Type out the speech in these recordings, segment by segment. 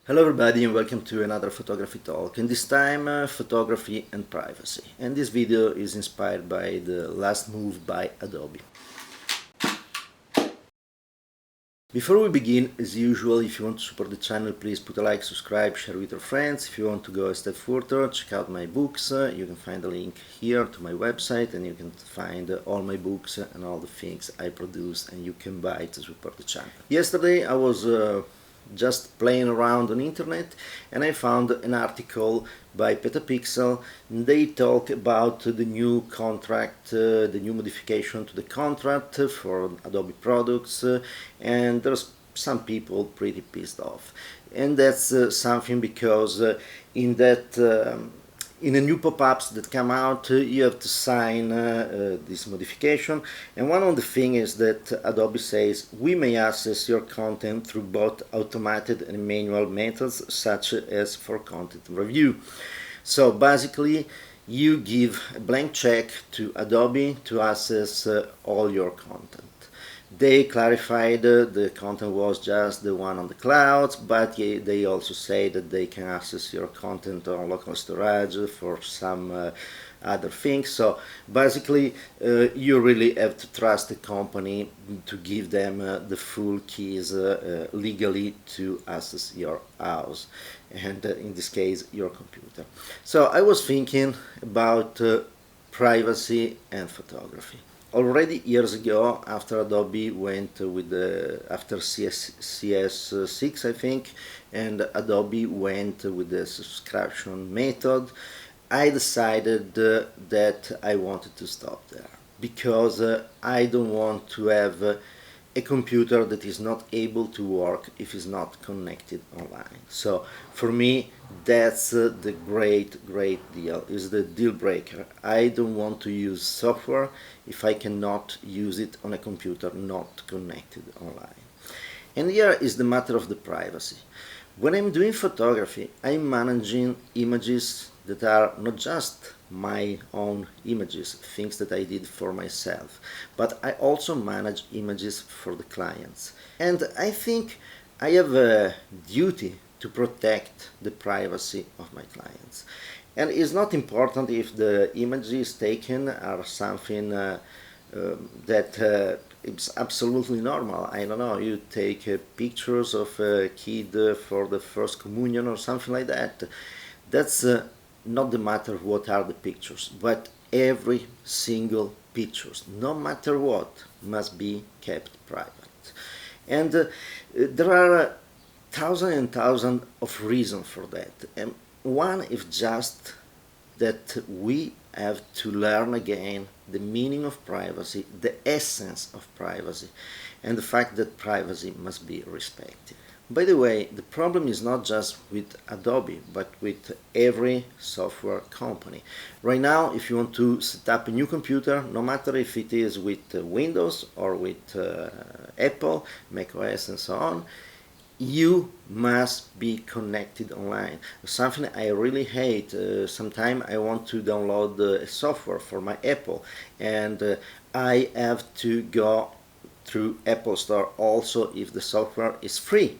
Hello everybody and welcome to another photography talk, and this time photography and privacy. And this video is inspired by the last move by Adobe. Before we begin, as usual, if you want to support the channel, please put a like, subscribe, share with your friends. If you want to go a step further, check out my books. You can find a link here to my website, and you can find all my books and all the things I produce, and you can buy to support the channel. Yesterday I was just playing around on internet and I found an article by Petapixel. They talk about the new contract, the new modification to the contract for Adobe products, and there's some people pretty pissed off, and that's something because in the new pop-ups that come out, you have to sign this modification, and one of the things is that Adobe says we may access your content through both automated and manual methods, such as for content review. So basically, you give a blank check to Adobe to access all your content. They clarified the content was just the one on the clouds, but they also say that they can access your content on local storage for some other things. So basically, you really have to trust the company to give them the full keys legally to access your house, and in this case, your computer. So I was thinking about privacy and photography. Already years ago, after Adobe went with after CS6, I think, and Adobe went with the subscription method, I decided that I wanted to stop there, because I don't want to have a computer that is not able to work if it's not connected online. So for me, that's the great deal, is the deal breaker. I don't want to use software if I cannot use it on a computer not connected online. And here is the matter of the privacy. When I'm doing photography, I'm managing images that are not just my own images, things that I did for myself, but I also manage images for the clients. And I think I have a duty to protect the privacy of my clients. And it's not important if the images taken are something that it's absolutely normal. I don't know, you take pictures of a kid for the first communion or something like that. That's not the matter what are the pictures, but every single pictures, no matter what, must be kept private. And there are thousands and thousands of reasons for that. And one is just that we have to learn again the meaning of privacy, the essence of privacy, and the fact that privacy must be respected. By the way, the problem is not just with Adobe, but with every software company. Right now, if you want to set up a new computer, no matter if it is with Windows or with Apple, macOS and so on, you must be connected online. Something I really hate. Sometimes I want to download a software for my Apple, and I have to go through Apple Store also if the software is free.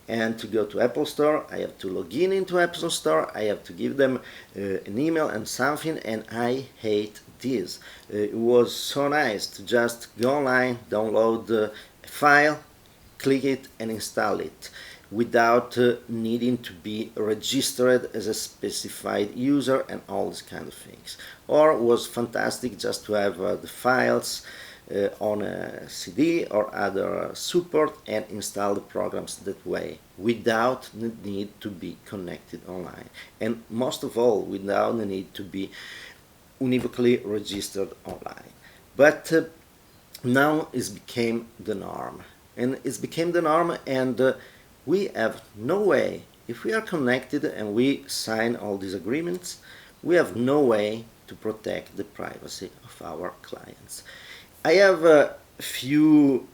And to go to Apple Store, I have to log in into Apple Store, I have to give them an email and something, and I hate this. It was so nice to just go online, download a file, click it and install it without needing to be registered as a specified user and all these kind of things. Or it was fantastic just to have the files on a CD or other support and install the programs that way without the need to be connected online, and most of all without the need to be univocally registered online. But now it became the norm, and we have no way, if we are connected and we sign all these agreements, we have no way to protect the privacy of our clients. I have a few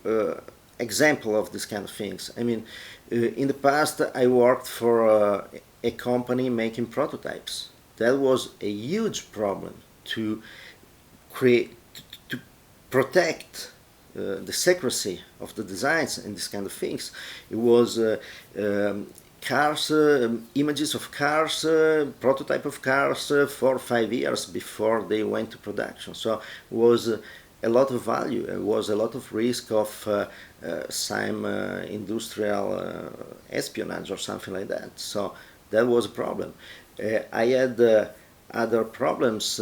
examples of this kind of things. I mean, in the past I worked for a company making prototypes. That was a huge problem to create, to protect the secrecy of the designs and this kind of things. It was cars, images of cars, prototype of cars 4 or 5 years before they went to production. So it was a lot of value. It was a lot of risk of some industrial espionage or something like that. So that was a problem. I had other problems,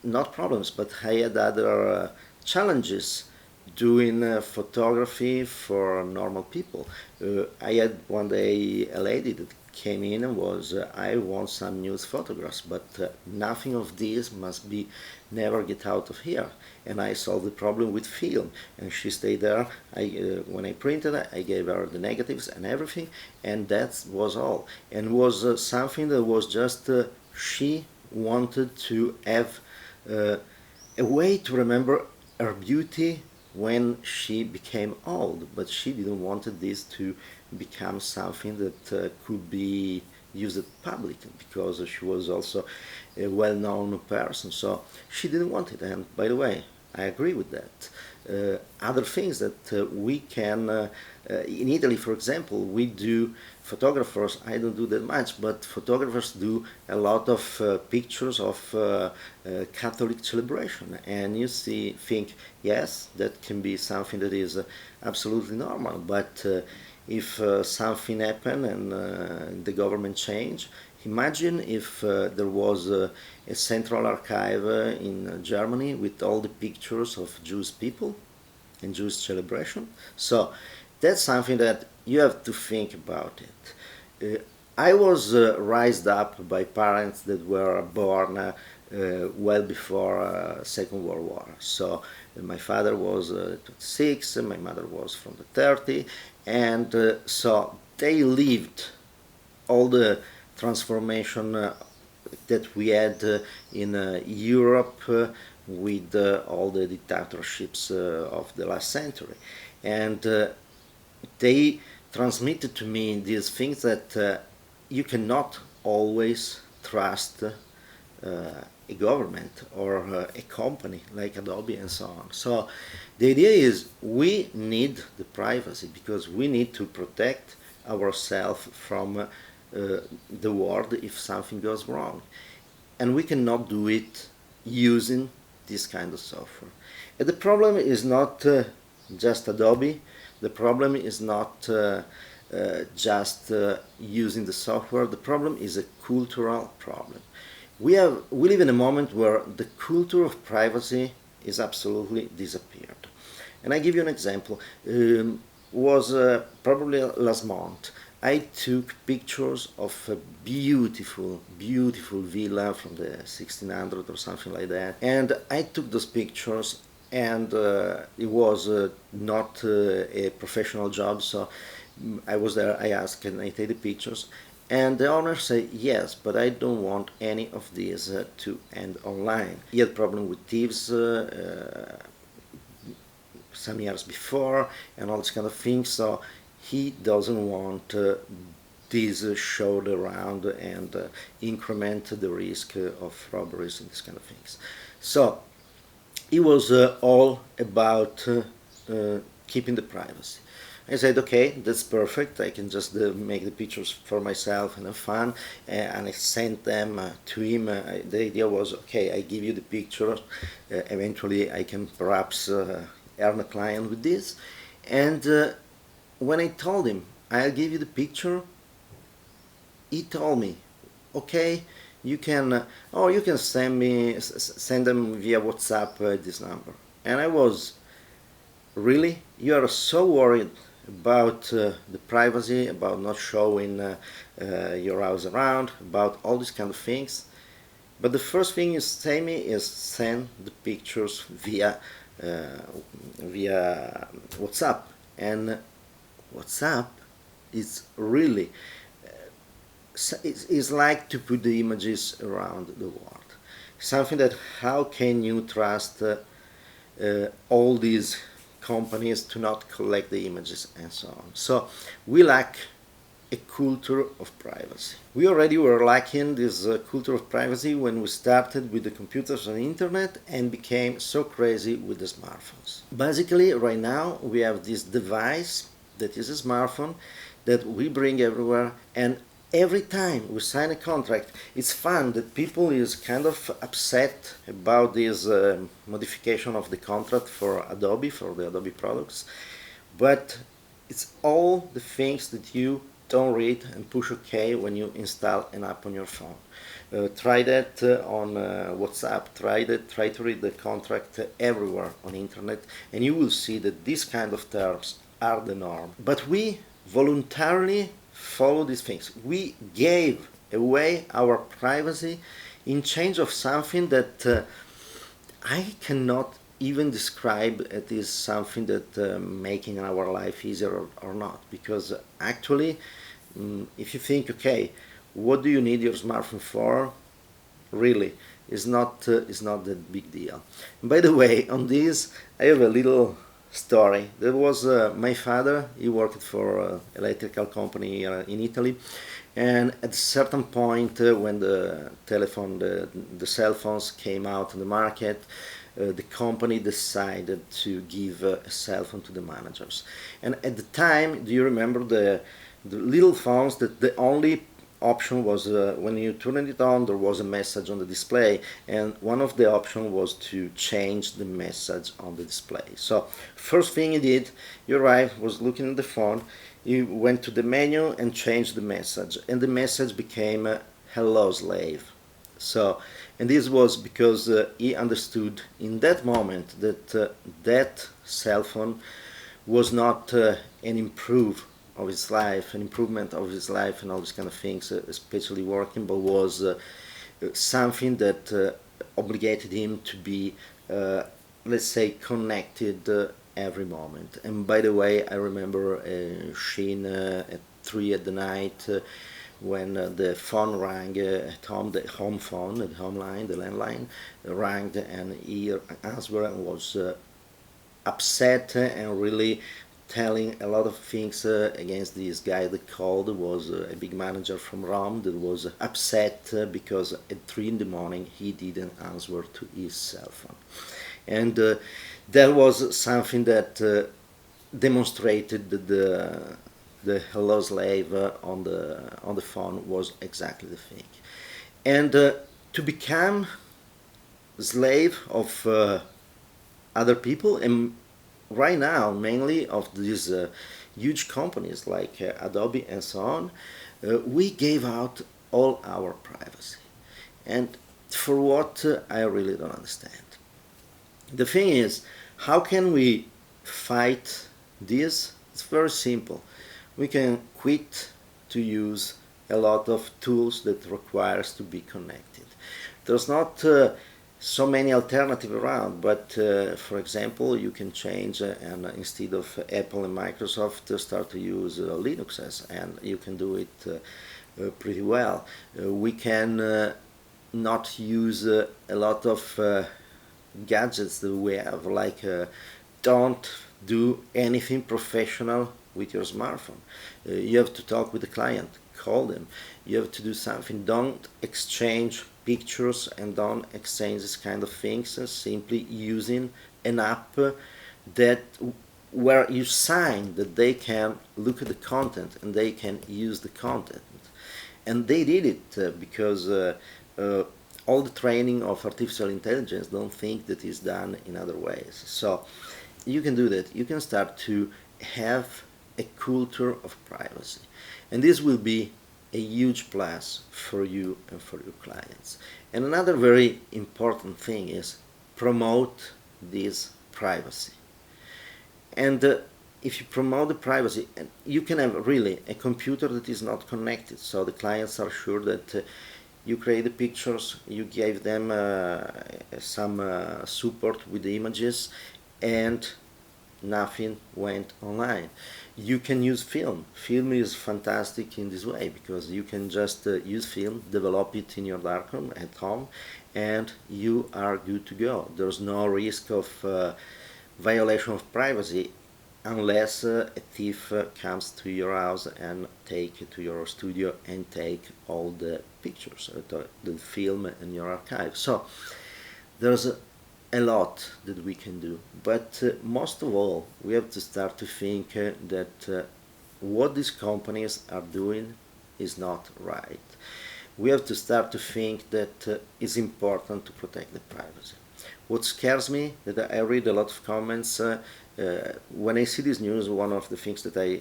not problems, but I had other challenges doing photography for normal people. I had one day a lady that came in and was, I want some news photographs, but nothing of this must be never get out of here. And I solved the problem with film, and she stayed there. When I printed it, I gave her the negatives and everything, and that was all. And was something that was just she wanted to have a way to remember her beauty when she became old, but she didn't want this to become something that could be used publicly, because she was also a well-known person, so she didn't want it. And by the way, I agree with that. Other things that we can, in Italy for example, we do, photographers, I don't do that much, but photographers do a lot of pictures of Catholic celebration, and you think, yes, that can be something that is absolutely normal, but if something happened and the government changed, imagine if there was a central archive in Germany with all the pictures of Jewish people and Jewish celebration. So that's something that you have to think about it. I was raised up by parents that were born well before Second World War. So my father was 26, my mother was from the 30, and so they lived all the transformation that we had in Europe with all the dictatorships of the last century. And they transmitted to me these things that you cannot always trust a government or a company like Adobe and so on. So the idea is we need the privacy because we need to protect ourselves from the world if something goes wrong. And we cannot do it using this kind of software. And the problem is not just Adobe. The problem is not just using the software. The problem is a cultural problem. We live in a moment where the culture of privacy is absolutely disappeared. And I give you an example. Was probably last month. I took pictures of a beautiful, beautiful villa from the 1600 or something like that. And I took those pictures, and it was not a professional job, so I was there. I asked, can I take the pictures? And the owner said, yes, but I don't want any of these to end online. He had problem with thieves some years before and all this kind of things, so he doesn't want this showed around and increment the risk of robberies and these kind of things. So it was all about keeping the privacy. I said, okay, that's perfect. I can just make the pictures for myself and have fun. And I sent them to him. The idea was, okay, I give you the picture. Eventually, I can perhaps earn a client with this. And when I told him, I'll give you the picture, he told me, okay, you can, you can send them via WhatsApp this number. And I was, really? You are so worried about the privacy, about not showing your house around, about all these kind of things. But the first thing you say me is send the pictures via WhatsApp. And WhatsApp is really, it's like to put the images around the world. Something that, how can you trust all these companies to not collect the images and so on. So we lack a culture of privacy. We already were lacking this culture of privacy when we started with the computers and the internet and became so crazy with the smartphones. Basically, right now we have this device that is a smartphone that we bring everywhere. And every time we sign a contract, it's fun that people is kind of upset about this modification of the contract for Adobe, for the Adobe products, but it's all the things that you don't read and push OK when you install an app on your phone. Try that on WhatsApp. Try to read the contract everywhere on internet, and you will see that these kind of terms are the norm. But we voluntarily follow these things. We gave away our privacy in change of something that I cannot even describe it is something that making our life easier or not, because actually if you think, okay, what do you need your smartphone for, really is not that big deal. And by the way, on this I have a little story. There was my father. He worked for an electrical company in Italy, and at a certain point when the cell phones came out on the market, the company decided to give a cell phone to the managers. And at the time, do you remember the little phones that the only option was when you turned it on, there was a message on the display, and one of the options was to change the message on the display. So first thing he did, he arrived, was looking at the phone, he went to the menu and changed the message, and the message became hello slave. So, and this was because he understood in that moment that that cell phone was not an of his life, an improvement of his life and all these kind of things, especially working, but was something that obligated him to be, let's say, connected every moment. And by the way, I remember Sheen at 3 at the night when the phone rang at home, the home phone, the home line, the landline rang, and he answered and was upset and really telling a lot of things against this guy that called. Was a big manager from Rome that was upset because at 3 in the morning he didn't answer to his cell phone. And that was something that demonstrated that the hello slave on the phone was exactly the thing. And to become slave of other people, and right now mainly of these huge companies like Adobe and so on, we gave out all our privacy. And for what, I really don't understand. The thing is, how can we fight this? It's very simple. We can quit to use a lot of tools that require us to be connected. There's not so many alternatives around, but for example, you can change and instead of Apple and Microsoft start to use Linuxes, and you can do it pretty well. We can not use a lot of gadgets that we have, like don't do anything professional with your smartphone. You have to talk with the client, call them. You have to do something. Don't exchange pictures and don't exchange this kind of things simply using an app that where you sign that they can look at the content and they can use the content. And they did it because all the training of artificial intelligence don't think that is done in other ways. So you can do that. You can start to have a culture of privacy, and this will be a huge plus for you and for your clients. And another very important thing is promote this privacy. And if you promote the privacy, you can have really a computer that is not connected, so the clients are sure that you create the pictures, you gave them some support with the images, and nothing went online. You can use film. Film is fantastic in this way because you can just use film, develop it in your darkroom at home, and you are good to go. There's no risk of violation of privacy unless a thief comes to your house and take it to your studio and take all the pictures, the film in your archive. So there's a lot that we can do, but most of all we have to start to think that what these companies are doing is not right. We have to start to think that it's important to protect the privacy. What scares me, that I read a lot of comments, when I see this news, one of the things that I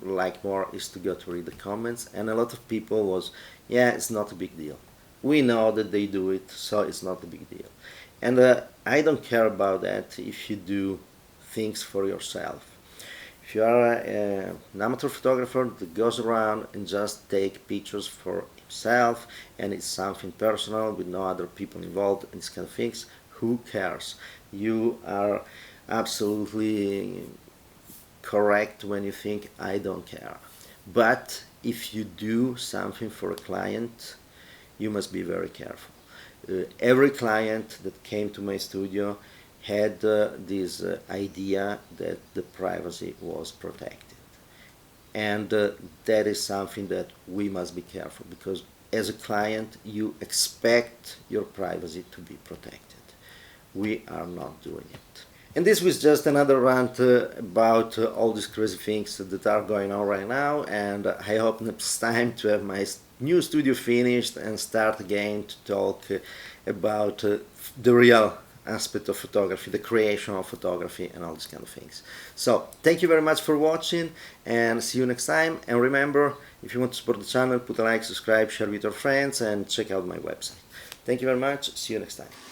like more is to go to read the comments, and a lot of people was, yeah, it's not a big deal. We know that they do it, so it's not a big deal. And I don't care about that if you do things for yourself. If you are an amateur photographer that goes around and just take pictures for himself and it's something personal with no other people involved and these kind of things, who cares? You are absolutely correct when you think I don't care. But if you do something for a client, you must be very careful. Every client that came to my studio had this idea that the privacy was protected. And that is something that we must be careful, because as a client you expect your privacy to be protected. We are not doing it. And this was just another rant about all these crazy things that are going on right now, and I hope next time to have my new studio finished and start again to talk about the real aspect of photography, the creation of photography and all these kind of things. So thank you very much for watching and see you next time. And remember, if you want to support the channel, put a like, subscribe, share with your friends and check out my website. Thank you very much. See you next time.